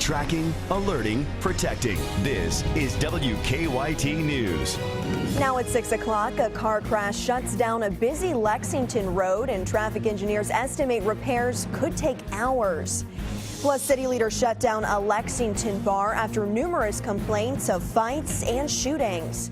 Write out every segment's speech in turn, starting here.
Tracking, alerting, protecting. This is WKYT News. Now at 6 o'clock, a car crash shuts down a busy Lexington road, and traffic engineers estimate repairs could take hours. Plus, city leaders shut down a Lexington bar after numerous complaints of fights and shootings.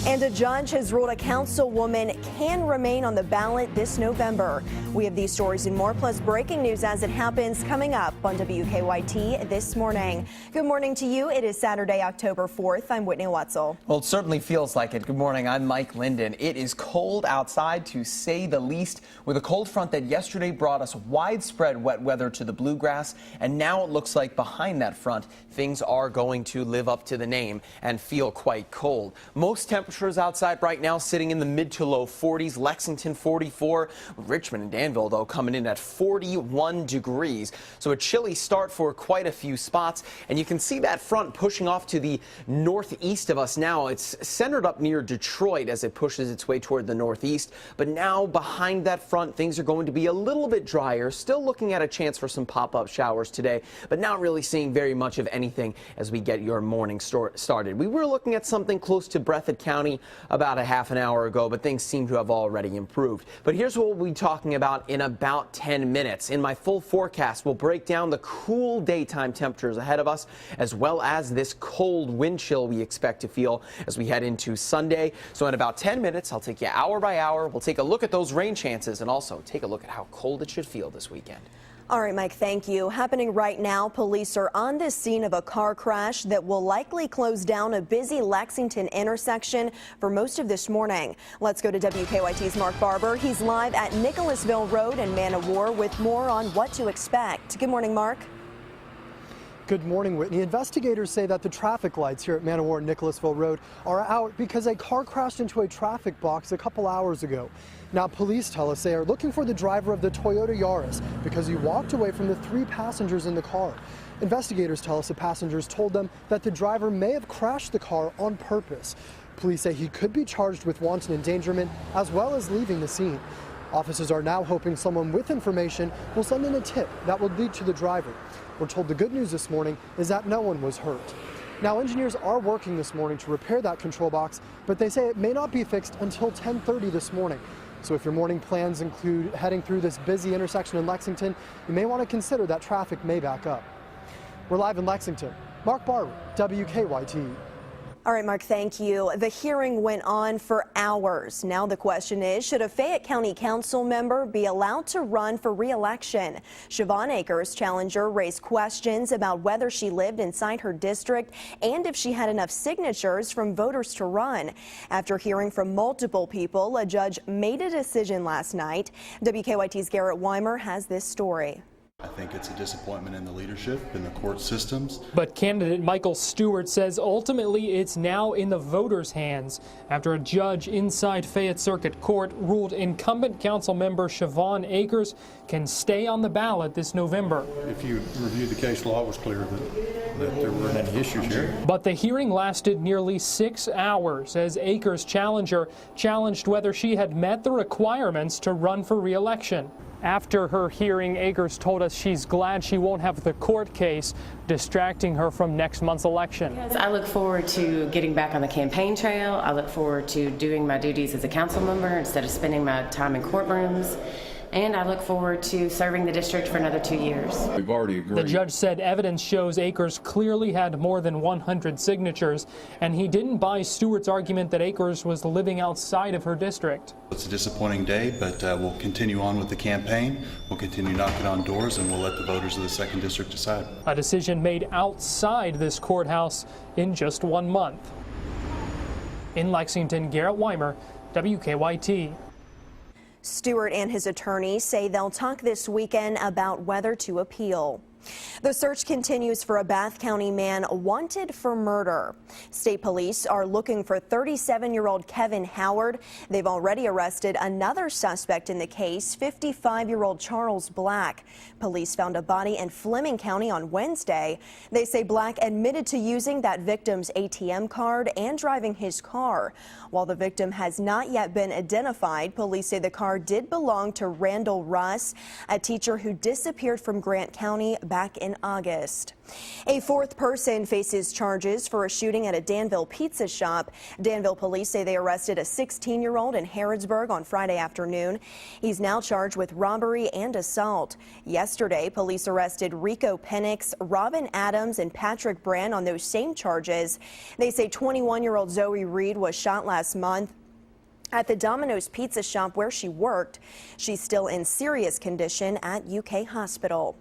And a judge has ruled a councilwoman can remain on the ballot this November. We have these stories and more, plus breaking news as it happens, coming up on WKYT this morning. Good morning to you. It is Saturday, October 4th. I'm Whitney Wetzel. Well, it certainly feels like it. Good morning. I'm Mike Linden. It is cold outside, to say the least, with a cold front that yesterday brought us widespread wet weather to the bluegrass. And now it looks like behind that front, things are going to live up to the name and feel quite cold. Most temperatures outside right now sitting in the mid to low 40s. Lexington 44, Richmond and Danville though coming in at 41 degrees. So a chilly start for quite a few spots, and you can see that front pushing off to the northeast of us now. It's centered up near Detroit as it pushes its way toward the northeast, but now behind that front things are going to be a little bit drier. Still looking at a chance for some pop-up showers today, but not really seeing very much of anything as we get your morning started. We were looking at something close to Breathitt County about a half an hour ago, but things seem to have already improved. But here's what we'll be talking about in about 10 minutes. In my full forecast, we'll break down the cool daytime temperatures ahead of us, as well as this cold wind chill we expect to feel as we head into Sunday. So in about 10 minutes, I'll take you hour by hour. We'll take a look at those rain chances and also take a look at how cold it should feel this weekend. All right, Mike, thank you. Happening right now, police are on the scene of a car crash that will likely close down a busy Lexington intersection for most of this morning. Let's go to WKYT's Mark Barber. He's live at Nicholasville Road in Man of War with more on what to expect. Good morning, Mark. Good morning, Whitney. Investigators say that the traffic lights here at Man of War and Nicholasville Road are out because a car crashed into a traffic box a couple hours ago. Now, police tell us they are looking for the driver of the Toyota Yaris because he walked away from the 3 passengers in the car. Investigators tell us the passengers told them that the driver may have crashed the car on purpose. Police say he could be charged with wanton endangerment as well as leaving the scene. Officers are now hoping someone with information will send in a tip that will lead to the driver. We're told the good news this morning is that no one was hurt. Now, engineers are working this morning to repair that control box, but they say it may not be fixed until 10:30 this morning. So if your morning plans include heading through this busy intersection in Lexington, you may want to consider that traffic may back up. We're live in Lexington. Mark Barber, WKYT. All right, Mark, thank you. The hearing went on for hours. Now the question is, should a Fayette County Council member be allowed to run for re-election? Siobhan Akers' challenger raised questions about whether she lived inside her district and if she had enough signatures from voters to run. After hearing from multiple people, a judge made a decision last night. WKYT's Garrett Weimer has this story. I think it's a disappointment in the leadership, in the court systems. But candidate Michael Stewart says ultimately it's now in the voters' hands after a judge inside Fayette Circuit Court ruled incumbent council member Siobhan Akers can stay on the ballot this November. If you reviewed the case law, it was clear that there weren't any issues here. But the hearing lasted nearly 6 hours as Akers' challenger challenged whether she had met the requirements to run for re-election. After her hearing, Akers told us she's glad she won't have the court case distracting her from next month's election. I look forward to getting back on the campaign trail. I look forward to doing my duties as a council member instead of spending my time in courtrooms. And I look forward to serving the district for another 2 years. We've already agreed. The judge said evidence shows Akers clearly had more than 100 signatures, and he didn't buy Stewart's argument that Akers was living outside of her district. It's a disappointing day, but we'll continue on with the campaign. We'll continue knocking on doors, and we'll let the voters of the 2nd District decide. A decision made outside this courthouse in just 1 month. In Lexington, Garrett Weimer, WKYT. Stewart and his attorneys say they'll talk this weekend about whether to appeal. The search continues for a Bath County man wanted for murder. State police are looking for 37-year-old Kevin Howard. They've already arrested another suspect in the case, 55-year-old Charles Black. Police found a body in Fleming County on Wednesday. They say Black admitted to using that victim's ATM card and driving his car. While the victim has not yet been identified, police say the car did belong to Randall Russ, a teacher who disappeared from Grant County back in August. A fourth person faces charges for a shooting at a Danville pizza shop. Danville police say they arrested a 16-year-old in Harrodsburg on Friday afternoon. He's now charged with robbery and assault. Yesterday, police arrested Rico Penix, Robin Adams, and Patrick Brand on those same charges. They say 21-year-old Zoe Reed was shot last month at the Domino's Pizza shop where she worked. She's still in serious condition at UK Hospital.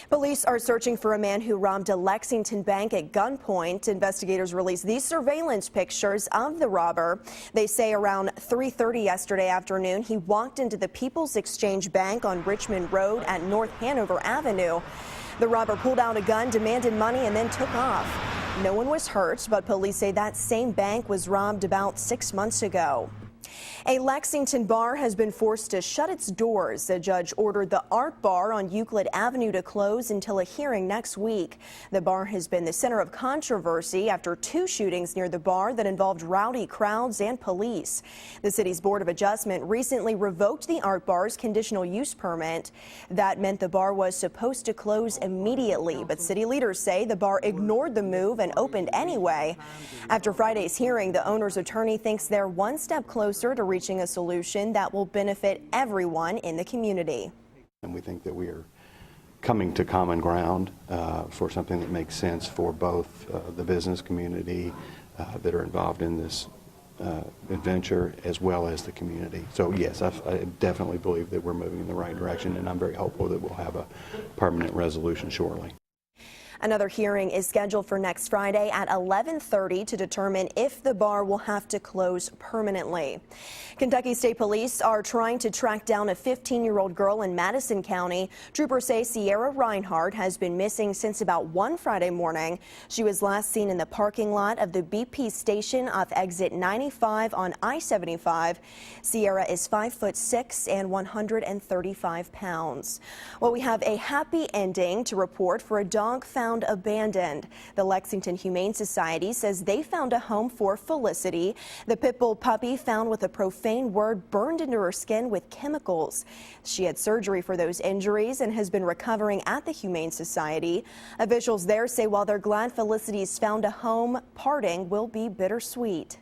Police are searching for a man who robbed a Lexington bank at gunpoint. Investigators released these surveillance pictures of the robber. They say around 3:30 yesterday afternoon, he walked into the People's Exchange Bank on Richmond Road at North Hanover Avenue. The robber pulled out a gun, demanded money, and then took off. No one was hurt, but police say that same bank was robbed about 6 months ago. A Lexington bar has been forced to shut its doors. A judge ordered the Art Bar on Euclid Avenue to close until a hearing next week. The bar has been the center of controversy after 2 shootings near the bar that involved rowdy crowds and police. The city's Board of Adjustment recently revoked the Art Bar's conditional use permit. That meant the bar was supposed to close immediately, but city leaders say the bar ignored the move and opened anyway. After Friday's hearing, the owner's attorney thinks they're one step closer to reaching a solution that will benefit everyone in the community. And we think that we are coming to common ground for something that makes sense for both the business community that are involved in this adventure as well as the community. So yes, I definitely believe that we're moving in the right direction, and I'm very hopeful that we'll have a permanent resolution shortly. Another hearing is scheduled for next Friday at 11:30 to determine if the bar will have to close permanently. Kentucky State Police are trying to track down a 15-year-old girl in Madison County. Troopers say Sierra Reinhardt has been missing since about 1 Friday morning. She was last seen in the parking lot of the BP station off exit 95 on I-75. Sierra is 5'6" and 135 pounds. Well, we have a happy ending to report for a dog found abandoned. The Lexington Humane Society says they found a home for Felicity, the pit bull puppy found with a profane word burned into her skin with chemicals. She had surgery for those injuries and has been recovering at the Humane Society. Officials there say while they're glad Felicity's found a home, parting will be bittersweet.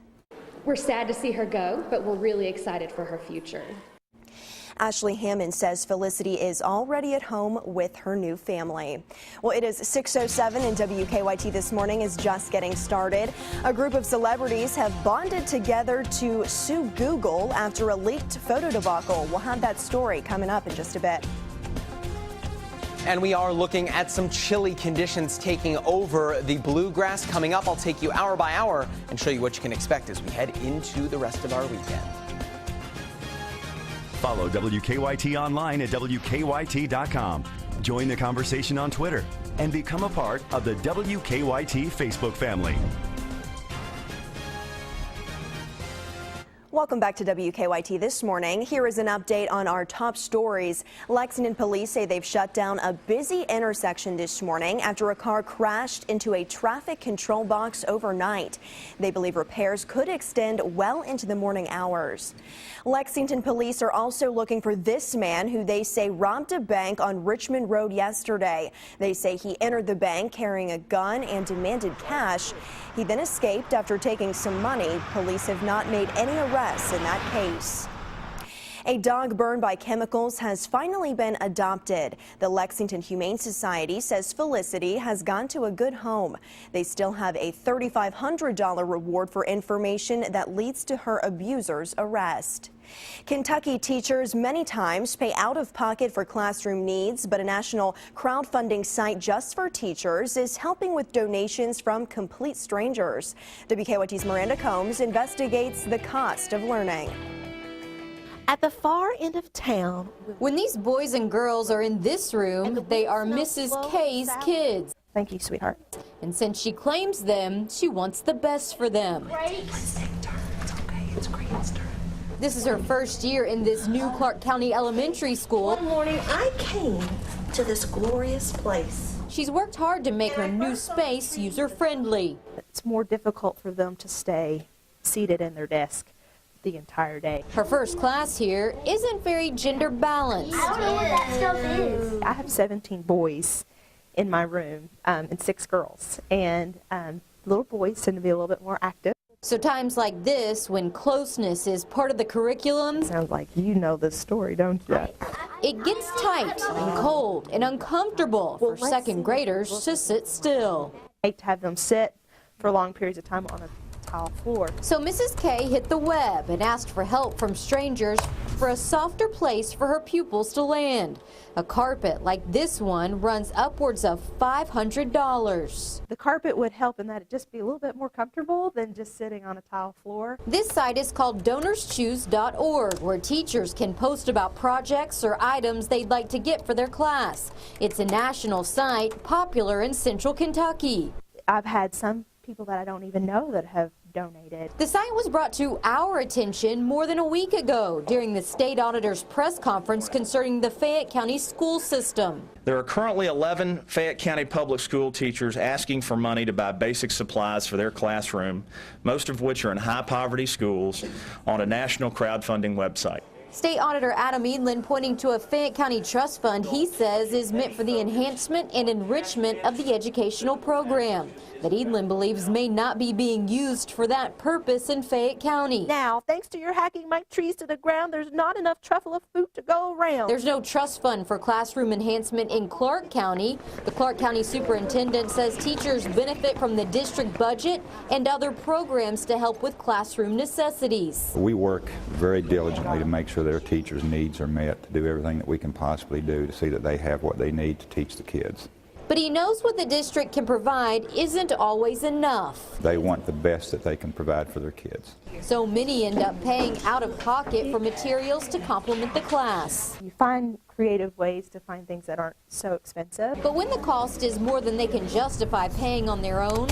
We're sad to see her go, but we're really excited for her future. Ashley Hammond says Felicity is already at home with her new family. Well, it is 6:07 and WKYT This Morning is just getting started. A group of celebrities have bonded together to sue Google after a leaked photo debacle. We'll have that story coming up in just a bit. And we are looking at some chilly conditions taking over the bluegrass. Coming up, I'll take you hour by hour and show you what you can expect as we head into the rest of our weekend. Follow WKYT online at WKYT.com. Join the conversation on Twitter and become a part of the WKYT Facebook family. Welcome back to WKYT This Morning. Here is an update on our top stories. Lexington police say they've shut down a busy intersection this morning after a car crashed into a traffic control box overnight. They believe repairs could extend well into the morning hours. Lexington police are also looking for this man who they say robbed a bank on Richmond Road yesterday. They say he entered the bank carrying a gun and demanded cash. He then escaped after taking some money. Police have not made any arrests in that case. A dog burned by chemicals has finally been adopted. The Lexington Humane Society says Felicity has gone to a good home. They still have a $3,500 reward for information that leads to her abuser's arrest. Kentucky teachers many times pay out of pocket for classroom needs, but a national crowdfunding site just for teachers is helping with donations from complete strangers. WKYT's Miranda Combs investigates the cost of learning. At the far end of town, when these boys and girls are in this room, they are Mrs. K's kids. Thank you, sweetheart. And since she claims them, she wants the best for them. Let's take turns. It's okay. It's Green's turn. This is her first year in this new Clark County Elementary School. One morning, I came to this glorious place. She's worked hard to make her new space user-friendly. It's more difficult for them to stay seated in their desk the entire day. Her first class here isn't very gender balanced. I don't know what that stuff is. I have 17 boys in my room, and 6 girls. And little boys tend to be a little bit more active. So times like this, when closeness is part of the curriculum, Sounds like you know this story, don't you? it gets tight and cold and uncomfortable for second graders to sit still. I hate to have them sit for long periods of time on a tile floor. So Mrs. K hit the web and asked for help from strangers for a softer place for her pupils to land. A carpet like this one runs upwards of $500. The carpet would help in that it just be a little bit more comfortable than just sitting on a tile floor. This site is called DonorsChoose.org, where teachers can post about projects or items they'd like to get for their class. It's a national site popular in Central Kentucky. I've had some people that I don't even know that have donated. The site was brought to our attention more than a week ago during the state auditor's press conference concerning the Fayette County school system. There are currently 11 Fayette County public school teachers asking for money to buy basic supplies for their classroom, most of which are in high poverty schools, on a national crowdfunding website. State Auditor Adam Edlin pointing to a Fayette County trust fund he says is meant for the enhancement and enrichment of the educational program that Edlin believes may not be being used for that purpose in Fayette County. Now, thanks to your hacking my trees to the ground, there's not enough truffle of food to go around. There's no trust fund for classroom enhancement in Clark County. The Clark County superintendent says teachers benefit from the district budget and other programs to help with classroom necessities. We work very diligently to make sure their teachers' needs are met, to do everything that we can possibly do to see that they have what they need to teach the kids. But he knows what the district can provide isn't always enough. They want the best that they can provide for their kids. So many end up paying out of pocket for materials to complement the class. You find creative ways to find things that aren't so expensive. But when the cost is more than they can justify paying on their own,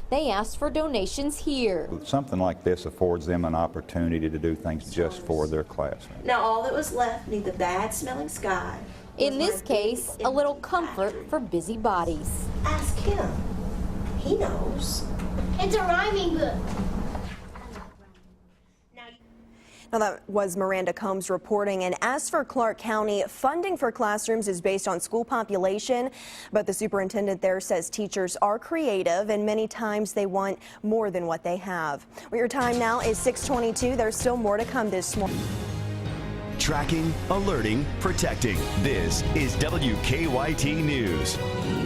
they ask for donations here. Something like this affords them an opportunity to do things just for their classroom. Now all that was left neath the bad-smelling sky. In this case, a little comfort for busybodies. Ask him. He knows. It's a rhyming book. Now that was Miranda Combs reporting. And as for Clark County, funding for classrooms is based on school population, but the superintendent there says teachers are creative and many times they want more than what they have. Well, your time now is 6:22. There's still more to come this morning. Tracking, alerting, protecting. This is WKYT News.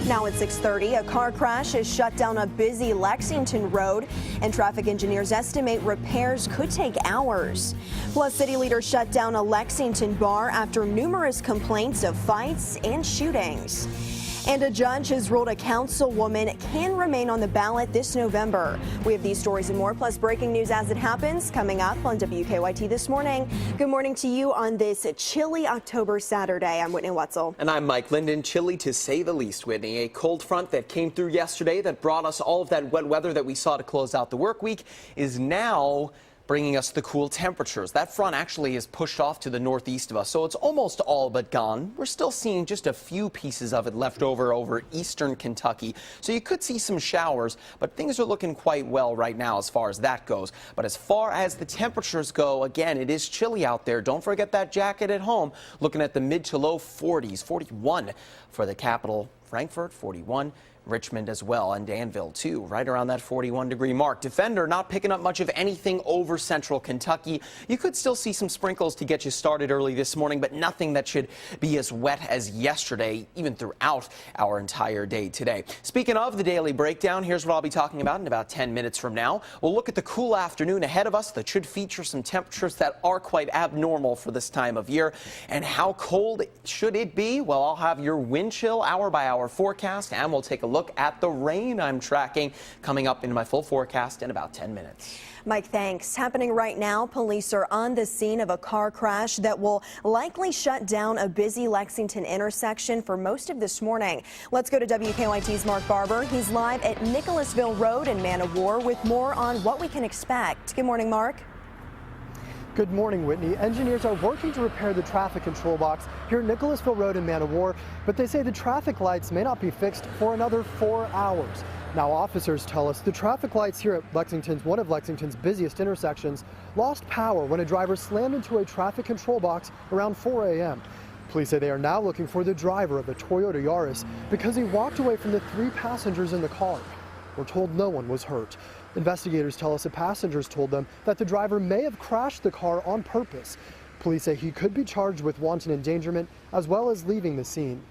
Now at 6:30, a car crash has shut down a busy Lexington road, and traffic engineers estimate repairs could take hours. Plus, city leaders shut down a Lexington bar after numerous complaints of fights and shootings. And a judge has ruled a councilwoman can remain on the ballot this November. We have these stories and more, plus breaking news as it happens, coming up on WKYT This Morning. Good morning to you on this chilly October Saturday. I'm Whitney Wetzel. And I'm Mike Linden. Chilly to say the least, Whitney. A cold front that came through yesterday that brought us all of that wet weather that we saw to close out the work week is now bringing us the cool temperatures. That front actually is pushed off to the northeast of us, so it's almost all but gone. We're still seeing just a few pieces of it left over eastern Kentucky, so you could see some showers, but things are looking quite well right now as far as that goes. But as far as the temperatures go, again, it is chilly out there. Don't forget that jacket at home. Looking at the mid to low 40s, 41 for the capital, Frankfort, 41. Richmond as well, and Danville too, right around that 41-degree mark. Defender not picking up much of anything over central Kentucky. You could still see some sprinkles to get you started early this morning, but nothing that should be as wet as yesterday, even throughout our entire day today. Speaking of the daily breakdown, here's what I'll be talking about in about 10 minutes from now. We'll look at the cool afternoon ahead of us that should feature some temperatures that are quite abnormal for this time of year. And how cold should it be? Well, I'll have your wind chill hour-by-hour forecast, and we'll take a look at the rain I'm tracking coming up in my full forecast in about 10 minutes. Mike, thanks. Happening right now, police are on the scene of a car crash that will likely shut down a busy Lexington intersection for most of this morning. Let's go to WKYT's Mark Barber. He's live at Nicholasville Road in Man of War with more on what we can expect. Good morning, Mark. Good morning, Whitney. Engineers are working to repair the traffic control box here at Nicholasville Road in Man of War, but they say the traffic lights may not be fixed for another 4 hours. Now, officers tell us the traffic lights here at one of Lexington's busiest intersections lost power when a driver slammed into a traffic control box around 4 a.m. Police say they are now looking for the driver of a Toyota Yaris because he walked away from the 3 passengers in the car. We're told no one was hurt. Investigators tell us the passengers told them that the driver may have crashed the car on purpose. Police say he could be charged with wanton endangerment as well as leaving the scene.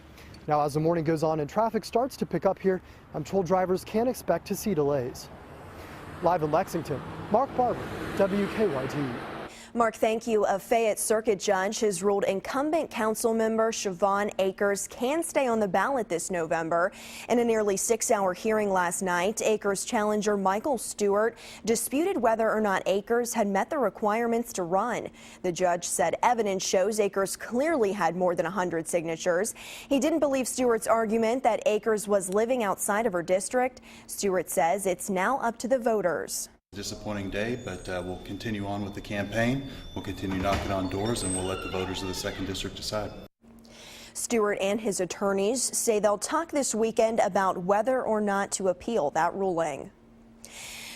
Now, as the morning goes on and traffic starts to pick up here, I'm told drivers can expect to see delays. Live in Lexington, Mark Barber, WKYT. Mark, thank you. A Fayette Circuit judge has ruled incumbent council member Siobhan Akers can stay on the ballot this November. In a nearly 6-hour hearing last night, Akers challenger Michael Stewart disputed whether or not Akers had met the requirements to run. The judge said evidence shows Akers clearly had more than 100 signatures. He didn't believe Stewart's argument that Akers was living outside of her district. Stewart says it's now up to the voters. Disappointing day, but we'll continue on with the campaign. We'll continue knocking on doors, and we'll let the voters of the 2nd District decide. Stewart and his attorneys say they'll talk this weekend about whether or not to appeal that ruling.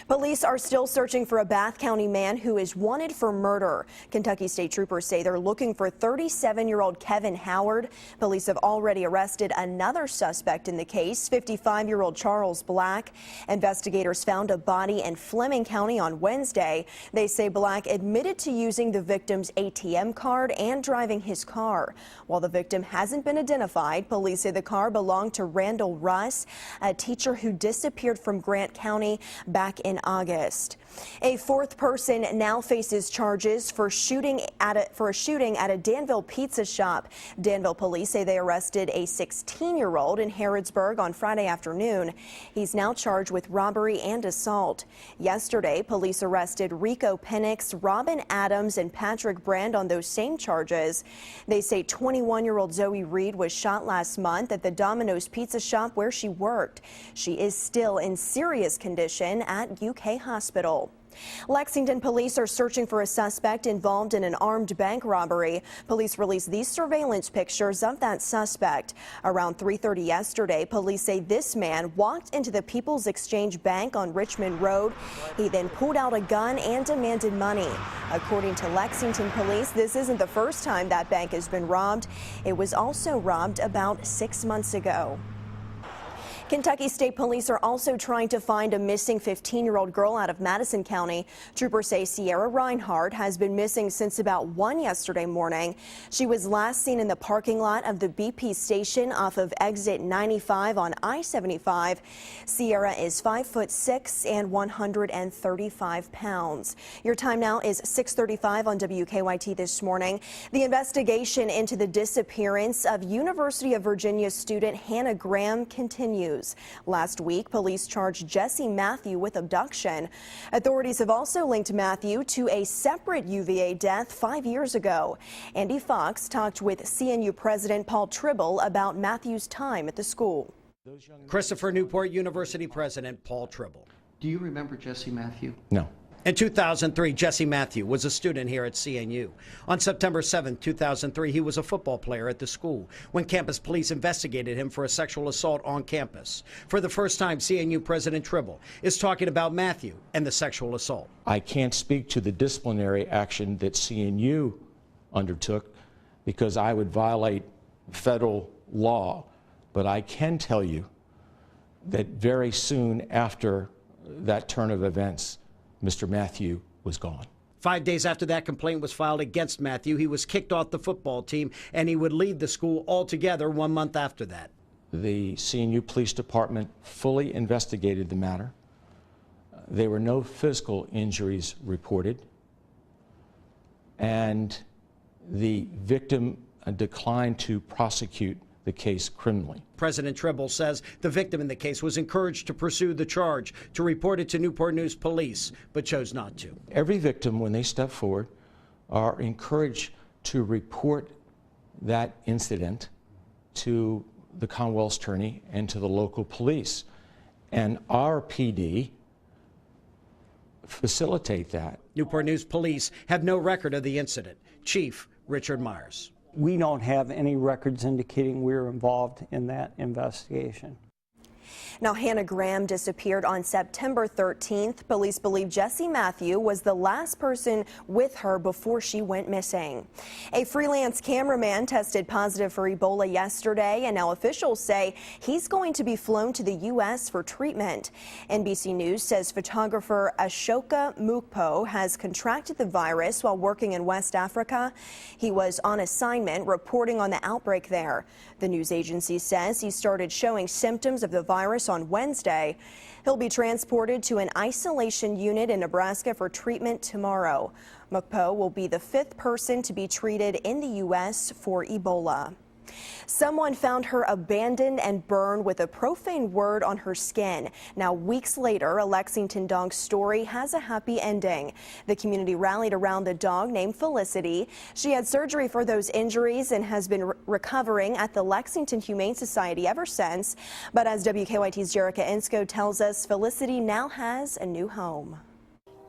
Police are still searching for a Bath County man who is wanted for murder. Kentucky State Troopers say they're looking for 37-year-old Kevin Howard. Police have already arrested another suspect in the case, 55-year-old Charles Black. Investigators found a body in Fleming County on Wednesday. They say Black admitted to using the victim's ATM card and driving his car. While the victim hasn't been identified, police say the car belonged to Randall Russ, a teacher who disappeared from Grant County back in August. A 4th person now faces charges for a shooting at a Danville pizza shop. Danville police say they arrested a 16-year-old in Harrodsburg on Friday afternoon. He's now charged with robbery and assault. Yesterday, police arrested Rico Penix, Robin Adams, and Patrick Brand on those same charges. They say 21-year-old Zoe Reed was shot last month at the Domino's pizza shop where she worked. She is still in serious condition at UK Hospital. Lexington police are searching for a suspect involved in an armed bank robbery. Police released these surveillance pictures of that suspect. Around 3:30 yesterday, police say this man walked into the People's Exchange Bank on Richmond Road. He then pulled out a gun and demanded money. According to Lexington police, this isn't the first time that bank has been robbed. It was also robbed about 6 months ago. Kentucky State Police are also trying to find a missing 15-year-old girl out of Madison County. Troopers say Sierra Reinhardt has been missing since about 1 yesterday morning. She was last seen in the parking lot of the BP station off of exit 95 on I-75. Sierra is 5'6" and 135 pounds. Your time now is 6:35 on WKYT this morning. The investigation into the disappearance of University of Virginia student Hannah Graham continues. Last week, police charged Jesse Matthew with abduction. Authorities have also linked Matthew to a separate UVA death 5 years ago. Andy Fox talked with CNU President Paul Tribble about Matthew's time at the school. Christopher Newport University President Paul Tribble. Do you remember Jesse Matthew? No. In 2003, Jesse Matthew was a student here at CNU. On September 7, 2003, he was a football player at the school when campus police investigated him for a sexual assault on campus. For the first time, CNU President Tribble is talking about Matthew and the sexual assault. I can't speak to the disciplinary action that CNU undertook because I would violate federal law, but I can tell you that very soon after that turn of events, Mr. Matthew was gone. 5 days after that complaint was filed against Matthew, he was kicked off the football team, and he would leave the school altogether 1 month after that. The CNU Police Department fully investigated the matter. There were no physical injuries reported, and the victim declined to prosecute the case criminally. President Tribble says the victim in the case was encouraged to pursue the charge, to report it to Newport News Police, but chose not to. Every victim, when they step forward, are encouraged to report that incident to the Commonwealth's attorney and to the local police. And our PD facilitate that. Newport News Police have no record of the incident. Chief Richard Myers. We don't have any records indicating we were involved in that investigation. Now, Hannah Graham disappeared on September 13th. Police believe Jesse Matthew was the last person with her before she went missing. A freelance cameraman tested positive for Ebola yesterday, and now officials say he's going to be flown to the U.S. for treatment. NBC News says photographer Ashoka Mukpo has contracted the virus while working in West Africa. He was on assignment reporting on the outbreak there. The news agency says he started showing symptoms of the virus on Wednesday. He'll be transported to an isolation unit in Nebraska for treatment tomorrow. Mukpo will be the 5th person to be treated in the U.S. for Ebola. Someone found her abandoned and burned with a profane word on her skin. Now, weeks later, a Lexington dog's story has a happy ending. The community rallied around the dog named Felicity. She had surgery for those injuries and has been recovering at the Lexington Humane Society ever since. But as WKYT's Jerica Insko tells us, Felicity now has a new home.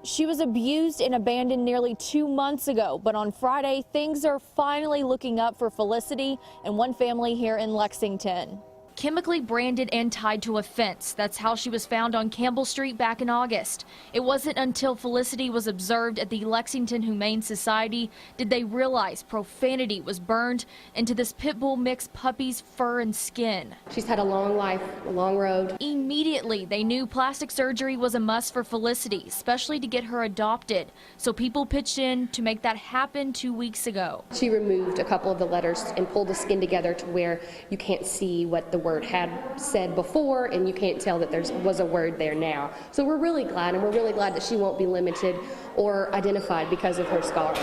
She was abused and abandoned nearly 2 months ago, but on Friday, things are finally looking up for Felicity and one family here in Lexington. Chemically branded and tied to a fence. That's how she was found on Campbell Street back in August. It wasn't until Felicity was observed at the Lexington Humane Society did they realize profanity was burned into this pit bull mixed puppy's fur and skin. She's had a long life, a long road. Immediately, they knew plastic surgery was a must for Felicity, especially to get her adopted. So people pitched in to make that happen 2 weeks ago. She removed a couple of the letters and pulled the skin together to where you can't see what the word had said before, and you can't tell that there was a word there now. So we're really glad, and we're really glad that she won't be limited or identified because of her scar.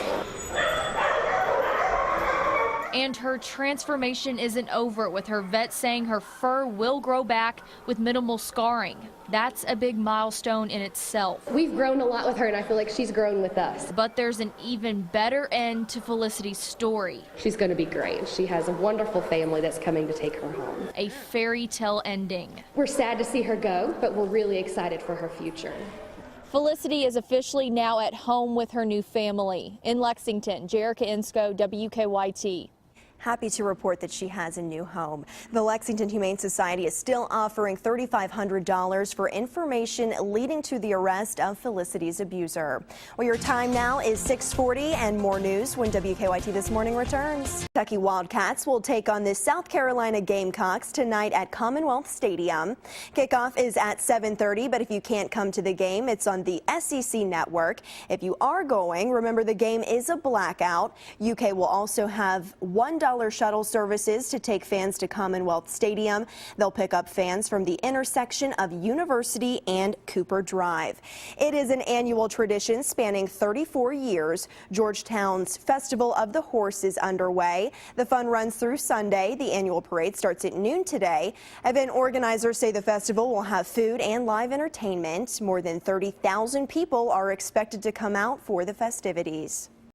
And her transformation isn't over, with her vet saying her fur will grow back with minimal scarring. That's a big milestone in itself. We've grown a lot with her, and I feel like she's grown with us. But there's an even better end to Felicity's story. She's going to be great. She has a wonderful family that's coming to take her home. A fairy tale ending. We're sad to see her go, but we're really excited for her future. Felicity is officially now at home with her new family. In Lexington, Jerica Insko, WKYT. Happy to report that she has a new home. The Lexington Humane Society is still offering $3,500 for information leading to the arrest of Felicity's abuser. Well, your time now is 6:40, and more news when WKYT This Morning returns. Kentucky Wildcats will take on the South Carolina Gamecocks tonight at Commonwealth Stadium. Kickoff is at 7:30, but if you can't come to the game, it's on the SEC network. If you are going, remember the game is a blackout. UK will also have $1 shuttle services to take fans to Commonwealth Stadium. They'll pick up fans from the intersection of University and Cooper Drive. It is an annual tradition spanning 34 years. Georgetown's Festival of the Horse is underway. The fun runs through Sunday. The annual parade starts at noon today. Event organizers say the festival will have food and live entertainment. More than 30,000 people are expected to come out for the festivities.